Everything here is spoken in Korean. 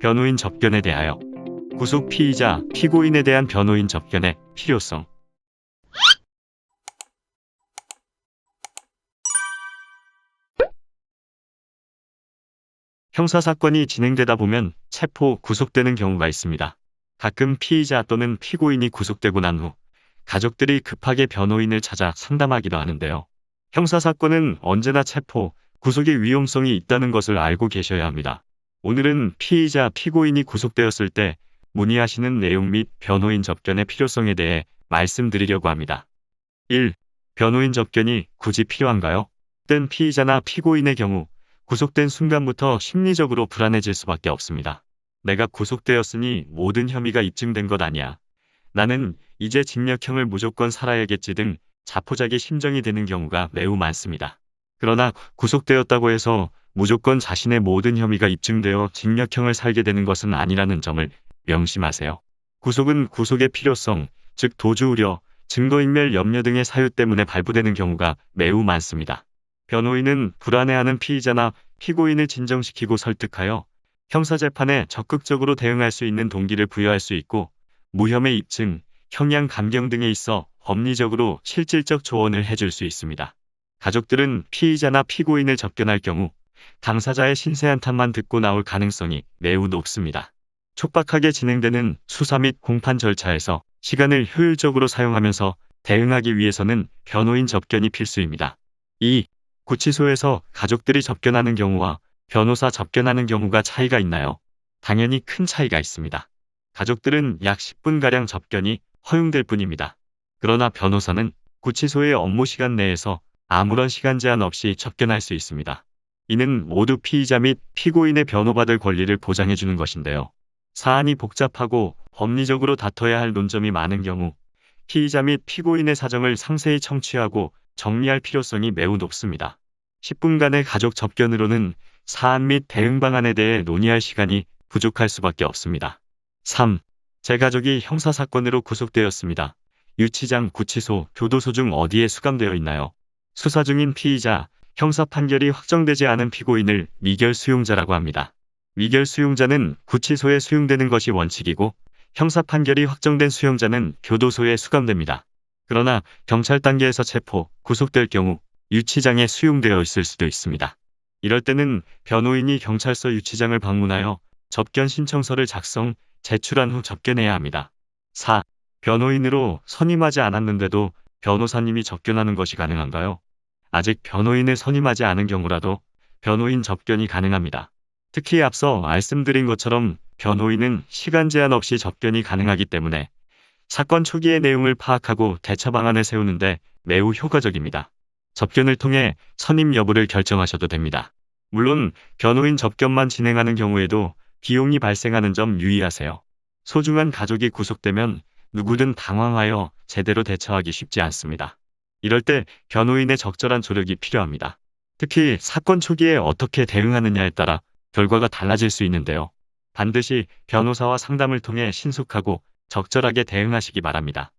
변호인 접견에 대하여 구속 피의자, 피고인에 대한 변호인 접견의 필요성. 형사사건이 진행되다 보면 체포, 구속되는 경우가 있습니다. 가끔 피의자 또는 피고인이 구속되고 난 후 가족들이 급하게 변호인을 찾아 상담하기도 하는데요. 형사사건은 언제나 체포, 구속의 위험성이 있다는 것을 알고 계셔야 합니다. 오늘은 피의자, 피고인이 구속되었을 때 문의하시는 내용 및 변호인 접견의 필요성에 대해 말씀드리려고 합니다. 1. 변호인 접견이 굳이 필요한가요? 된 피의자나 피고인의 경우 구속된 순간부터 심리적으로 불안해질 수밖에 없습니다. 내가 구속되었으니 모든 혐의가 입증된 것 아니야. 나는 이제 징역형을 무조건 살아야겠지 등 자포자기 심정이 드는 경우가 매우 많습니다. 그러나 구속되었다고 해서 무조건 자신의 모든 혐의가 입증되어 징역형을 살게 되는 것은 아니라는 점을 명심하세요. 구속은 구속의 필요성, 즉 도주 우려, 증거인멸 염려 등의 사유 때문에 발부되는 경우가 매우 많습니다. 변호인은 불안해하는 피의자나 피고인을 진정시키고 설득하여 형사재판에 적극적으로 대응할 수 있는 동기를 부여할 수 있고 무혐의 입증, 형량 감경 등에 있어 법리적으로 실질적 조언을 해줄 수 있습니다. 가족들은 피의자나 피고인을 접견할 경우 당사자의 신세한탄만 듣고 나올 가능성이 매우 높습니다. 촉박하게 진행되는 수사 및 공판 절차에서 시간을 효율적으로 사용하면서 대응하기 위해서는 변호인 접견이 필수입니다. 2. 구치소에서 가족들이 접견하는 경우와 변호사 접견하는 경우가 차이가 있나요? 당연히 큰 차이가 있습니다. 가족들은 약 10분가량 접견이 허용될 뿐입니다. 그러나 변호사는 구치소의 업무 시간 내에서 아무런 시간 제한 없이 접견할 수 있습니다. 이는 모두 피의자 및 피고인의 변호받을 권리를 보장해 주는 것인데요. 사안이 복잡하고 법리적으로 다퉈야 할 논점이 많은 경우 피의자 및 피고인의 사정을 상세히 청취하고 정리할 필요성이 매우 높습니다. 10분간의 가족 접견으로는 사안 및 대응 방안에 대해 논의할 시간이 부족할 수밖에 없습니다. 3. 제 가족이 형사사건으로 구속되었습니다. 유치장, 구치소, 교도소 중 어디에 수감되어 있나요? 수사 중인 피의자, 형사 판결이 확정되지 않은 피고인을 미결 수용자라고 합니다. 미결 수용자는 구치소에 수용되는 것이 원칙이고 형사 판결이 확정된 수용자는 교도소에 수감됩니다. 그러나 경찰 단계에서 체포, 구속될 경우 유치장에 수용되어 있을 수도 있습니다. 이럴 때는 변호인이 경찰서 유치장을 방문하여 접견 신청서를 작성, 제출한 후 접견해야 합니다. 4. 변호인으로 선임하지 않았는데도 변호사님이 접견하는 것이 가능한가요? 아직 변호인을 선임하지 않은 경우라도 변호인 접견이 가능합니다. 특히 앞서 말씀드린 것처럼 변호인은 시간 제한 없이 접견이 가능하기 때문에 사건 초기의 내용을 파악하고 대처 방안을 세우는데 매우 효과적입니다. 접견을 통해 선임 여부를 결정하셔도 됩니다. 물론 변호인 접견만 진행하는 경우에도 비용이 발생하는 점 유의하세요. 소중한 가족이 구속되면 누구든 당황하여 제대로 대처하기 쉽지 않습니다. 이럴 때 변호인의 적절한 조력이 필요합니다. 특히 사건 초기에 어떻게 대응하느냐에 따라 결과가 달라질 수 있는데요. 반드시 변호사와 상담을 통해 신속하고 적절하게 대응하시기 바랍니다.